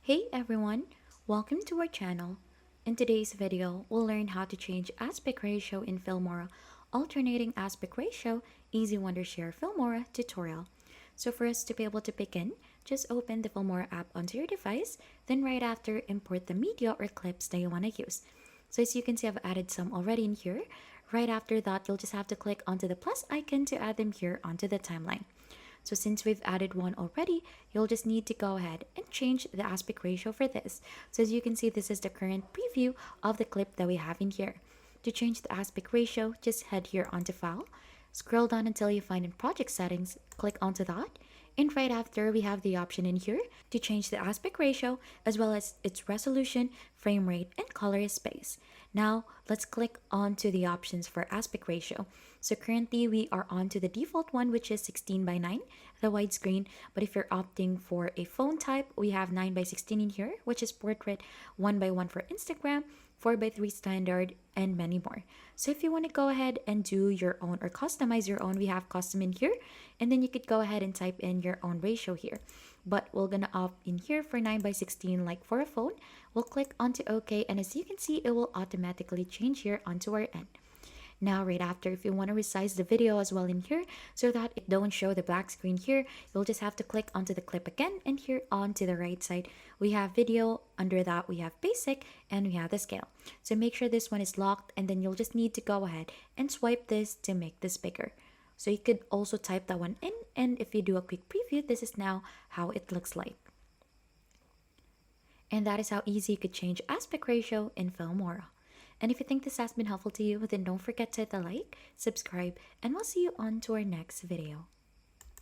Hey everyone, welcome to our channel. In today's video, we'll learn how to change aspect ratio in Filmora, alternating aspect ratio, easy Wondershare Filmora tutorial. So for us to be able to begin, just open the Filmora app onto your device, then right after import the media or clips that you want to use. So as you can see, I've added some already in here. Right after that, you'll just have to click onto the plus icon to add them here onto the timeline. So since we've added one already, you'll just need to go ahead and change the aspect ratio for this. So as you can see, this is the current preview of the clip that we have in here. To change the aspect ratio, just head here onto File, scroll down until you find in Project Settings, click onto that, and right after we have the option in here to change the aspect ratio as well as its resolution, frame rate, and color space. Now let's click onto the options for aspect ratio. So currently we are on to the default one, which is 16:9, the widescreen. But if you're opting for a phone type, we have 9:16 in here, which is portrait, 1:1 for Instagram, 4:3 standard, and many more. So if you want to go ahead and do your own or customize your own, we have custom in here, and then you could go ahead and type in your own ratio here. But we're gonna opt in here for 9:16 like for a phone. We'll click onto OK, and as you can see, it will automatically change here onto our end. Now right after, if you want to resize the video as well in here so that it don't show the black screen here, you'll just have to click onto the clip again, and here onto the right side we have video, under that we have basic, and we have the scale. So make sure this one is locked, and then you'll just need to go ahead and swipe this to make this bigger. So you could also type that one in, and if you do a quick preview, this is now how it looks like. And that is how easy you could change aspect ratio in Filmora. And if you think this has been helpful to you, then don't forget to hit the like, subscribe, and we'll see you on to our next video.